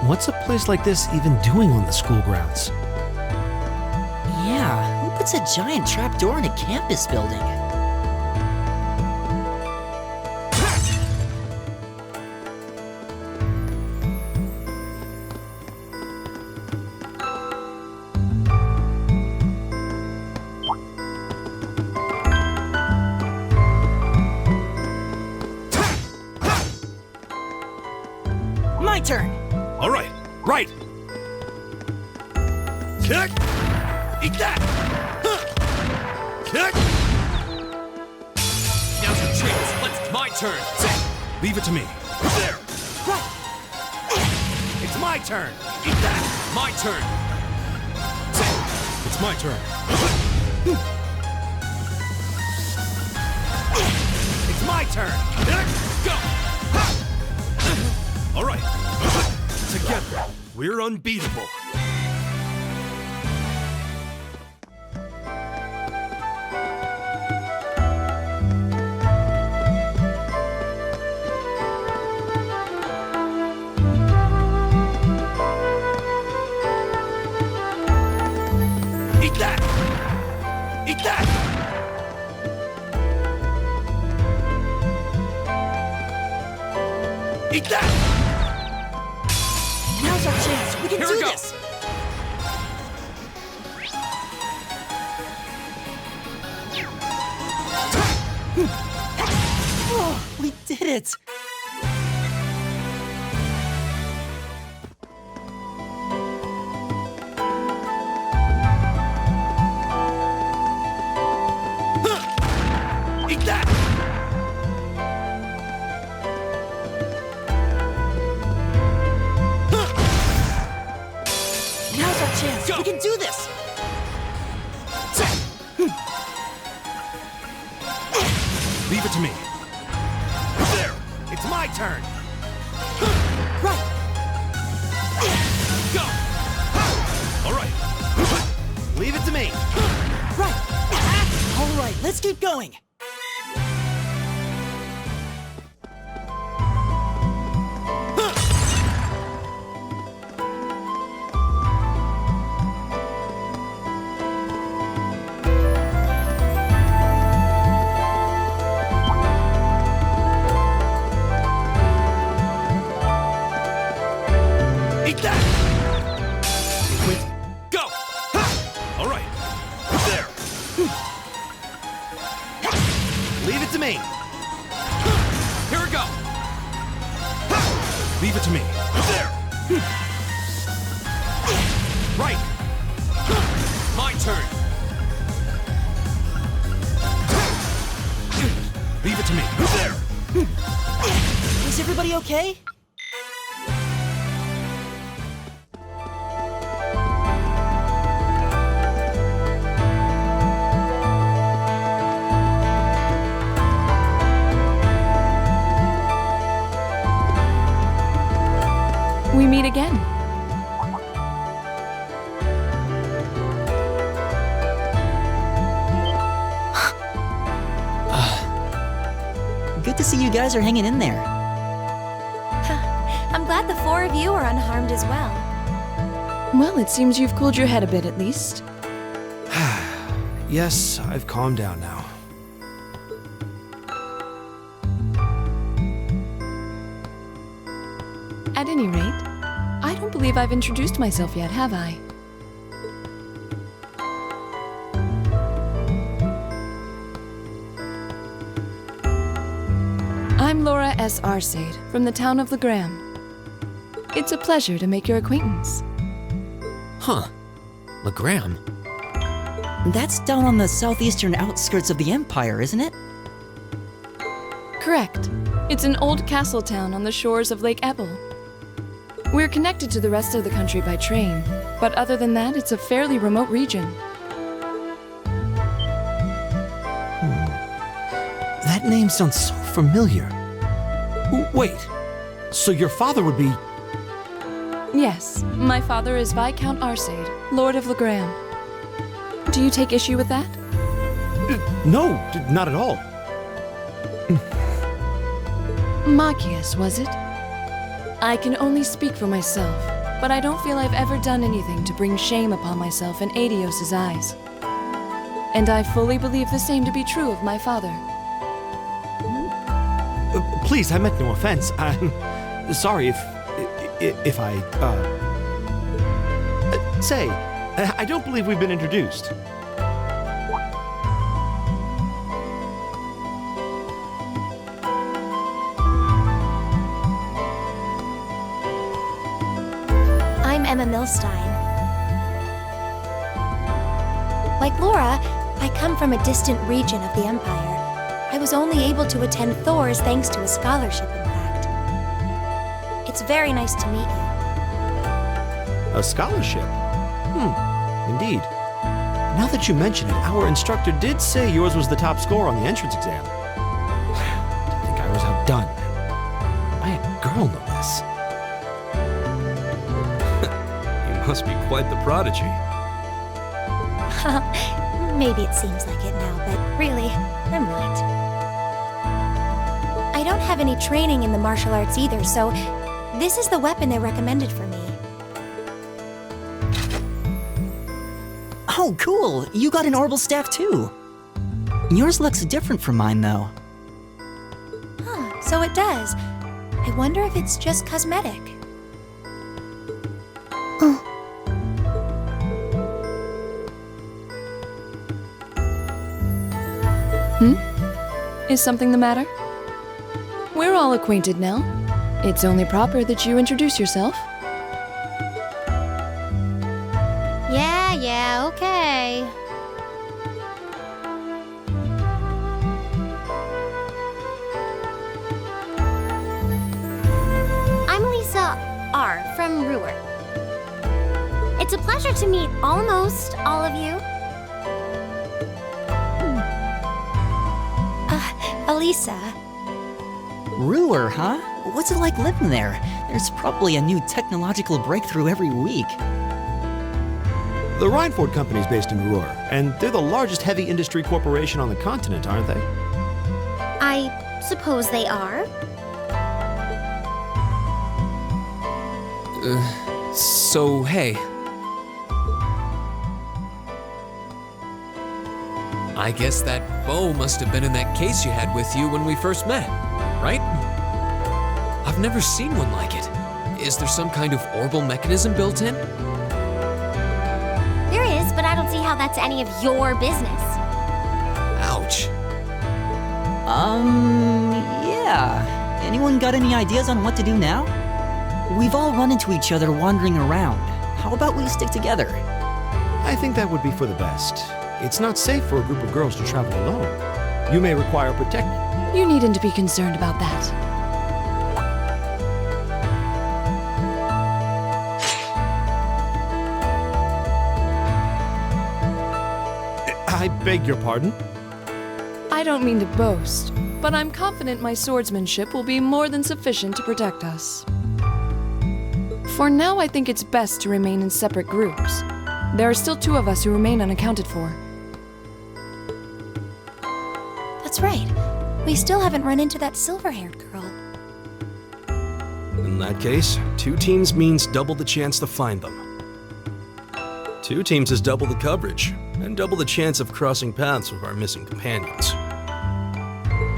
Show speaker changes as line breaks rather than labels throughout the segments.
What's a place like this even doing on the school grounds?
Yeah, who puts a giant trapdoor in a campus building? My turn!
All right, right! Kick! Eat that! Kick!
Now's your chance. It's my turn.
Leave it to me.
There.
Right!
It's my turn! Eat that!
My turn.
It's my turn. It's my turn!
Go.
All right. Together, we're unbeatable. Eat that! Eat that! Eat that!
Now's our chance. We can
Here
do
we go.
this. Oh, we did it.
Eat that!
Now's our chance.
Go.
We can do this.
Leave it to me. There! It's my turn!
Right.
Go.
All right. Leave it to me.
Right. All right, let's keep going.
Eat that! Wait.
Go.
All right. There. Leave it to me.
Here we go.
Leave it to me. There. Right.
My turn.
Leave it to me. There.
Is everybody okay?
We meet again.
Good to see you guys are hanging in there.
I'm glad the four of you are unharmed as well.
Well, it seems you've cooled your head a bit at least.
Yes, I've calmed down now.
At any rate, I don't believe I've introduced myself yet, have I? I'm Laura S. Xseed from the town of Legram. It's a pleasure to make your acquaintance.
Huh. Legram?
That's down on the southeastern outskirts of the Empire, isn't it?
Correct. It's an old castle town on the shores of Lake Ebble. We're connected to the rest of the country by train, but other than that, it's a fairly remote region.
That name sounds so familiar. Wait, so your father would be...
Yes, my father is Viscount Xseed, Lord of Legram. Do you take issue with that?
No, not at all.
Machias, was it? I can only speak for myself, but I don't feel I've ever done anything to bring shame upon myself in Adios's eyes. And I fully believe the same to be true of my father.
Please, I meant no offense. I'm sorry if I, Say, I don't believe we've been introduced.
I'm Emma Milstein. Like Laura, I come from a distant region of the Empire. I was only able to attend Thor's thanks to a scholarship, in fact. It's very nice to meet you.
A scholarship? Indeed. Now that you mention it, our instructor did say yours was the top score on the entrance exam. I think I was outdone. By a girl, no less.
You must be quite the prodigy.
Maybe it seems like it now, but really, I'm not. I don't have any training in the martial arts either, so this is the weapon they recommended for me.
Oh, cool! You got an orbital staff too. Yours looks different from mine, though.
Huh, so it does. I wonder if it's just cosmetic.
Is something the matter? We're all acquainted now. It's only proper that you introduce yourself.
Yeah, okay. I'm Lisa R. from Ruhr. It's a pleasure to meet almost all of you. Elisa.
Ruhr, huh? What's it like living there? There's probably a new technological breakthrough every week.
The Rhineford Company's based in Ruhr, and they're the largest heavy industry corporation on the continent, aren't they?
I suppose they are.
So, hey. I guess that bow must have been in that case you had with you when we first met, right? I've never seen one like it. Is there some kind of orbital mechanism built in?
There is, but I don't see how that's any of your business.
Ouch.
Yeah. Anyone got any ideas on what to do now? We've all run into each other wandering around. How about we stick together?
I think that would be for the best. It's not safe for a group of girls to travel alone. You may require protection.
You needn't to be concerned about that.
I beg your pardon?
I don't mean to boast, but I'm confident my swordsmanship will be more than sufficient to protect us. For now, I think it's best to remain in separate groups. There are still 2 of us who remain unaccounted for.
That's right. We still haven't run into that silver-haired girl.
In that case, 2 teams means double the chance to find them. 2 teams is double the coverage, and double the chance of crossing paths with our missing companions.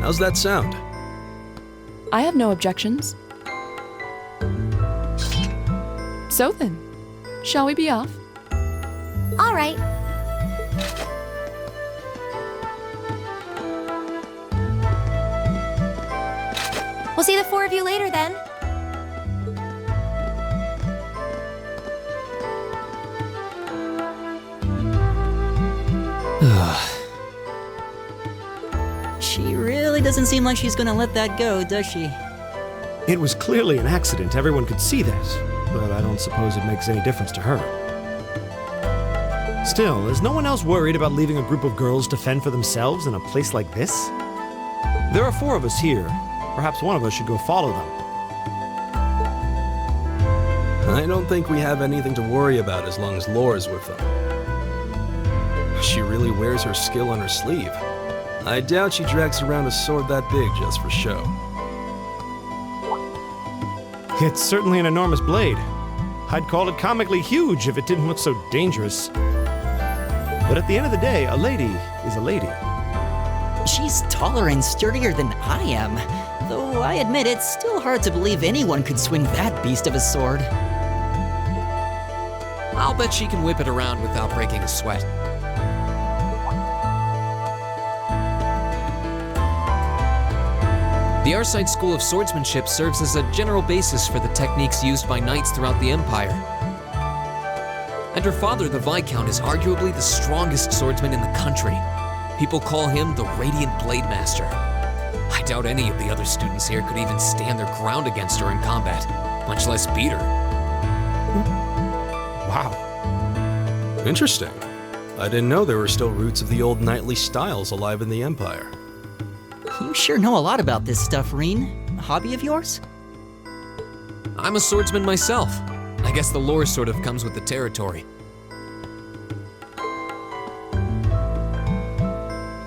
How's that sound?
I have no objections. So then, shall we be off?
All right. We'll see the 4 of you later then.
She really doesn't seem like she's gonna let that go, does she?
It was clearly an accident. Everyone could see that. But I don't suppose it makes any difference to her. Still, is no one else worried about leaving a group of girls to fend for themselves in a place like this? There are 4 of us here. Perhaps one of us should go follow them.
I don't think we have anything to worry about as long as Laura's with them. She really wears her skill on her sleeve. I doubt she drags around a sword that big just for show.
It's certainly an enormous blade. I'd call it comically huge if it didn't look so dangerous. But at the end of the day, a lady is a lady.
She's taller and sturdier than I am, though I admit it's still hard to believe anyone could swing that beast of a sword.
I'll bet she can whip it around without breaking a sweat. The Xseed School of Swordsmanship serves as a general basis for the techniques used by knights throughout the Empire. And her father, the Viscount, is arguably the strongest swordsman in the country. People call him the Radiant Blade Master. I doubt any of the other students here could even stand their ground against her in combat, much less beat her.
Wow.
Interesting. I didn't know there were still roots of the old knightly styles alive in the Empire.
You sure know a lot about this stuff, Reen. A hobby of yours?
I'm a swordsman myself. I guess the lore sort of comes with the territory.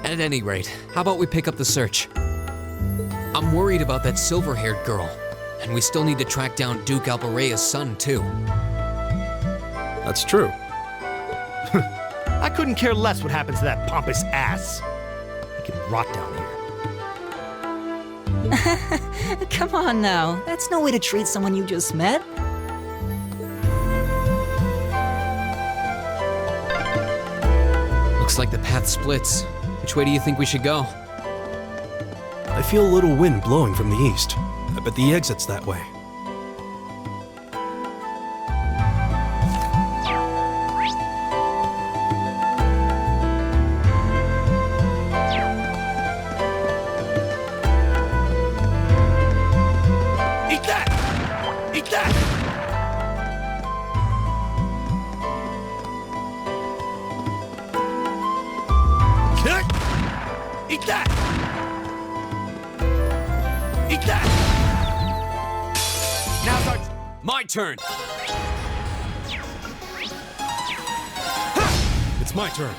At any rate, how about we pick up the search? I'm worried about that silver-haired girl, and we still need to track down Duke Albarea's son, too.
That's true.
I couldn't care less what happens to that pompous ass. He can rot down here.
Come on now, that's no way to treat someone you just met.
Looks like the path splits. Which way do you think we should go?
I feel a little wind blowing from the east. I bet the exit's that way.
Eat that! Eat that! Eat that! Eat that!
Now's my turn.
It's my turn.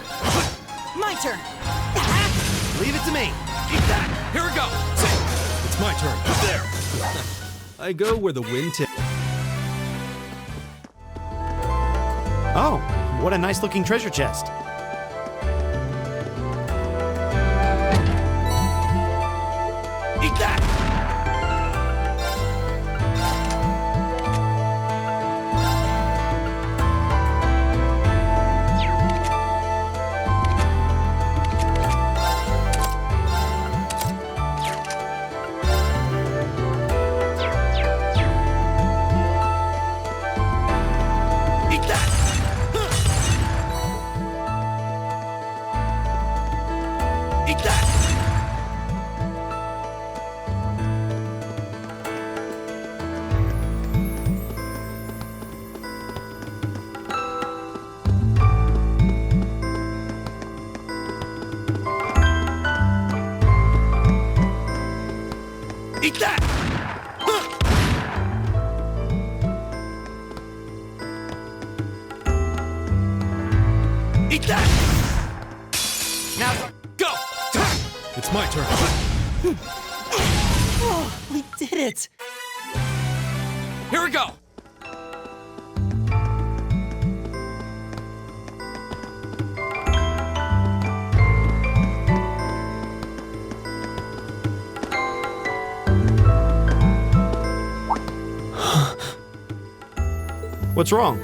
My turn!
Leave it to me. Eat that!
Here we go.
It's my turn.
There.
I go where the wind takes.
Oh, what a nice looking treasure chest. Eat that! Eat that! Eat that! Eat that! Eat that! Now, go!
It's my turn.
Oh, we did it!
Here we go.
What's wrong?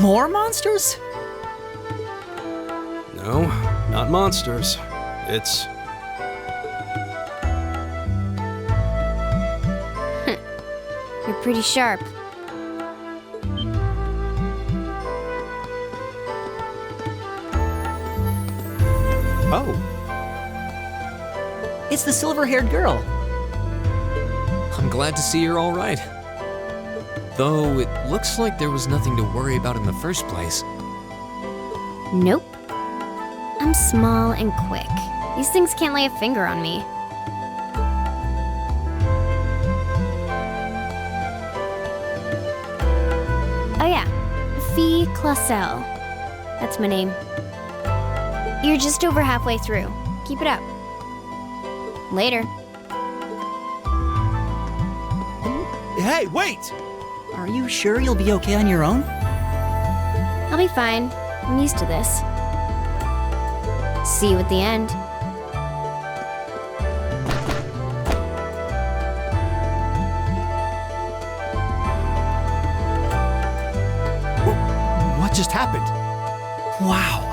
More monsters?
No, not monsters. It's...
You're pretty sharp.
Oh,
It's the silver-haired girl.
I'm glad to see you're all right. Though it looks like there was nothing to worry about in the first place.
Nope. I'm small and quick. These things can't lay a finger on me. Oh yeah, Fee Clausel. That's my name. You're just over halfway through. Keep it up.
hey, wait!
Are you sure you'll be okay on your own?
I'll be fine. I'm used to this. See you at the end.
What just happened? Wow.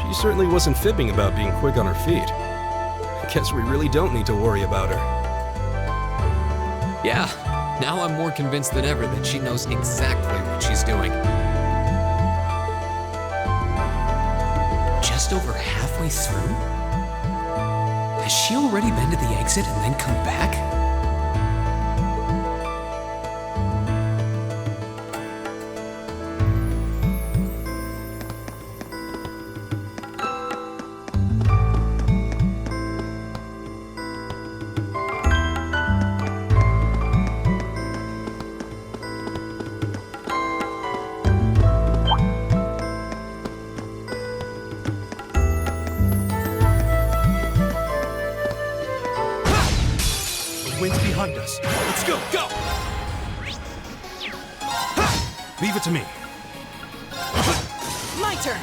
She certainly wasn't fibbing about being quick on her feet. I guess we really don't need to worry about her.
Yeah, now I'm more convinced than ever that she knows exactly what she's doing. Just over halfway through? Has she already been to the exit and then come back?
Wind's behind us. Let's go, go! Leave it to me.
My turn!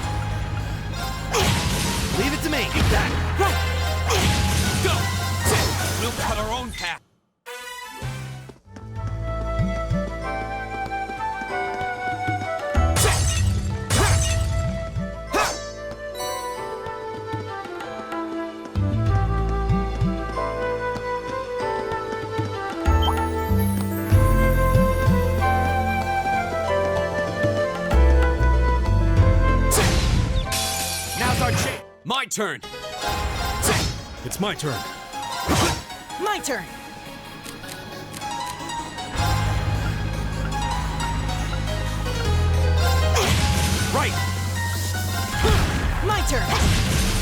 Leave it to me. Keep that.
Go! We'll cut our own path. Now's our chance. My turn.
It's my turn.
My turn!
Right.
My turn!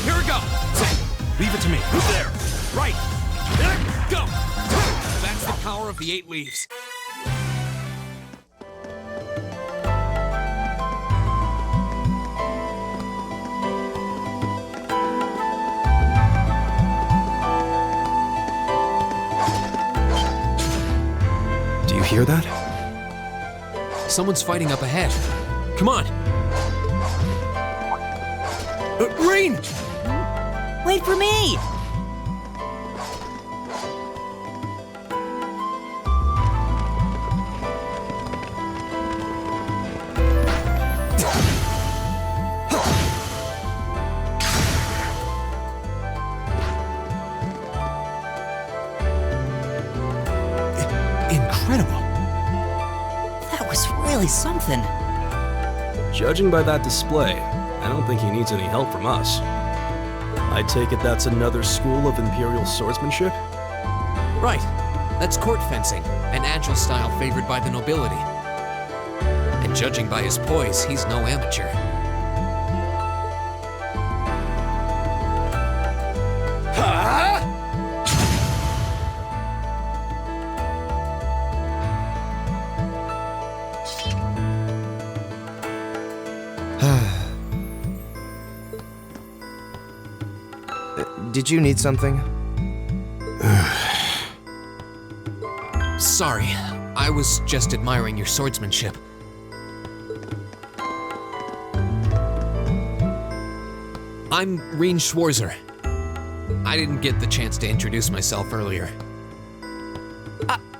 Here we go.
Leave it to me. There. Right.
Go. That's the power of the 8 leaves.
Do you hear that?
Someone's fighting up ahead. Come on!
Rain!
Wait for me!
Incredible.
That was really something.
Judging by that display, I don't think he needs any help from us. I take it that's another school of Imperial swordsmanship?
Right. That's court fencing, an agile style favored by the nobility. And judging by his poise, he's no amateur.
Did you need something?
Sorry, I was just admiring your swordsmanship. I'm Reen Schwarzer. I didn't get the chance to introduce myself earlier.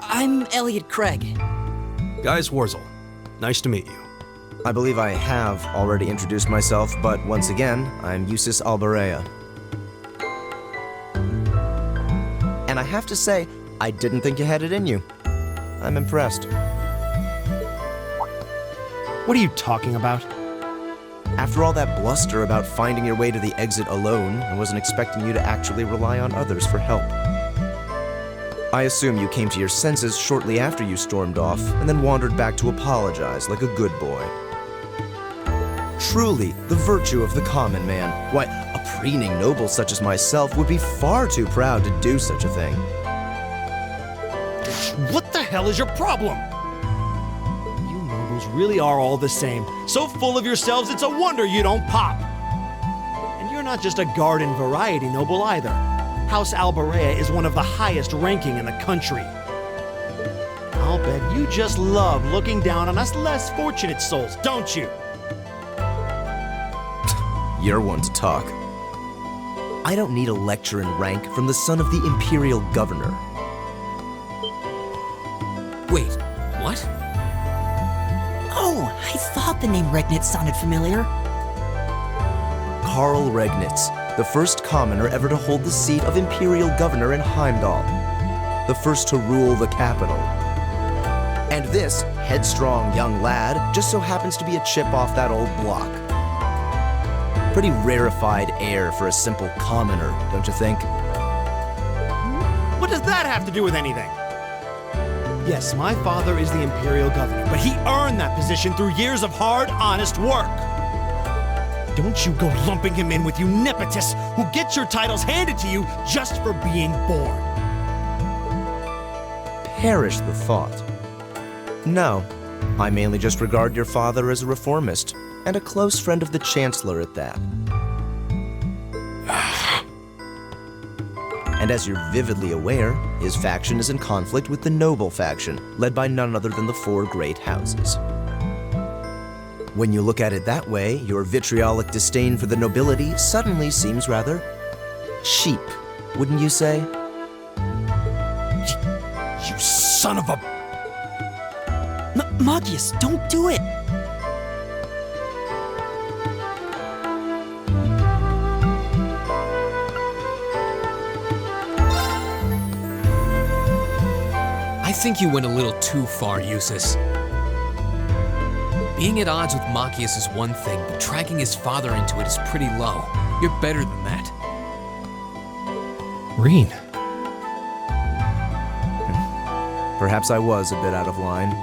I'm Elliot Craig.
Guys Warzel, nice to meet you.
I believe I have already introduced myself, but once again, I'm Eustace Albarea. And I have to say, I didn't think you had it in you. I'm impressed.
What are you talking about?
After all that bluster about finding your way to the exit alone, I wasn't expecting you to actually rely on others for help. I assume you came to your senses shortly after you stormed off, and then wandered back to apologize like a good boy. Truly, the virtue of the common man. Why, a preening noble such as myself would be far too proud to do such a thing.
What the hell is your problem? You nobles really are all the same. So full of yourselves, it's a wonder you don't pop. And you're not just a garden variety noble either. House Albarea is one of the highest ranking in the country. I'll Bet you just love looking down on us less fortunate souls, don't you?
You're one to talk. I don't need a lecture in rank from the son of the Imperial Governor.
Wait, what?
Oh, I thought the name Regnitz sounded familiar.
Karl Regnitz, the first commoner ever to hold the seat of Imperial Governor in Heimdall. The first to rule the capital. And this headstrong young lad just so happens to be a chip off that old block. Pretty rarefied air for a simple commoner, don't you think?
What does that have to do with anything? Yes, my father is the Imperial Governor, but he earned that position through years of hard, honest work. Don't you go lumping him in with you nepotists who get your titles handed to you just for being born.
Perish the thought. No, I mainly just regard your father as a reformist, and a close friend of the Chancellor at that. And as you're vividly aware, his faction is in conflict with the noble faction, led by none other than the four great houses. When you look at it that way, your vitriolic disdain for the nobility suddenly seems rather cheap, wouldn't you say?
You son of a...
Magius, don't do it!
I think you went a little too far, Eustace. Being at odds with Machias is one thing, but dragging his father into it is pretty low. You're better than that.
Reen.
Perhaps I was a bit out of line.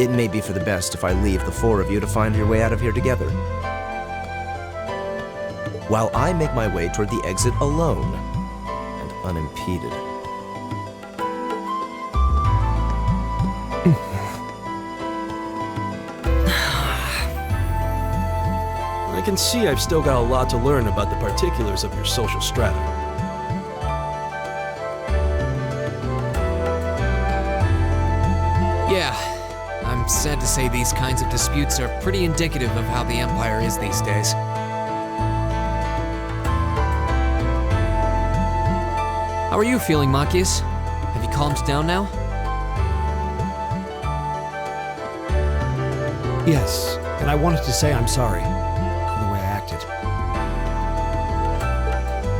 It may be for the best if I leave the four of you to find your way out of here together, while I make my way toward the exit alone and unimpeded.
I can see I've still got a lot to learn about the particulars of your social strata.
Yeah, I'm sad to say these kinds of disputes are pretty indicative of how the Empire is these days. How are you feeling, Machias? Have you calmed down now?
Yes, and I wanted to say I'm sorry for the way I acted.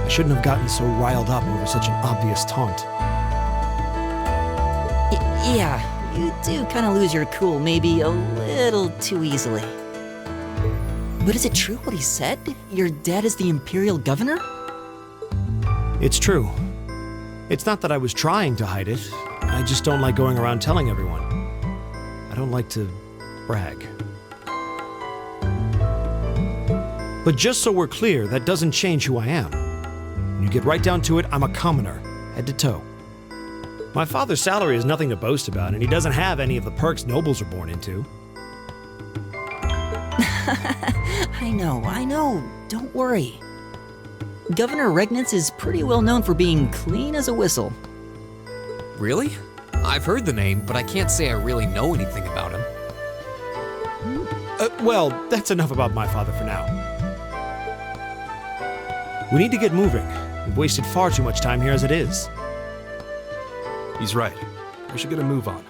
I shouldn't have gotten so riled up over such an obvious taunt.
Yeah, you do kind of lose your cool maybe a little too easily. But is it true what he said? Your dad is the Imperial Governor?
It's true. It's not that I was trying to hide it. I just don't like going around telling everyone. I don't like to brag. But just so we're clear, that doesn't change who I am. When you get right down to it, I'm a commoner, head to toe. My father's salary is nothing to boast about, and he doesn't have any of the perks nobles are born into.
I know. Don't worry. Governor Regnitz is pretty well known for being clean as a whistle.
Really? I've heard the name, but I can't say I really know anything about him.
Well, that's enough about my father for now. We need to get moving. We've wasted far too much time here as it is.
He's right. We should get a move on.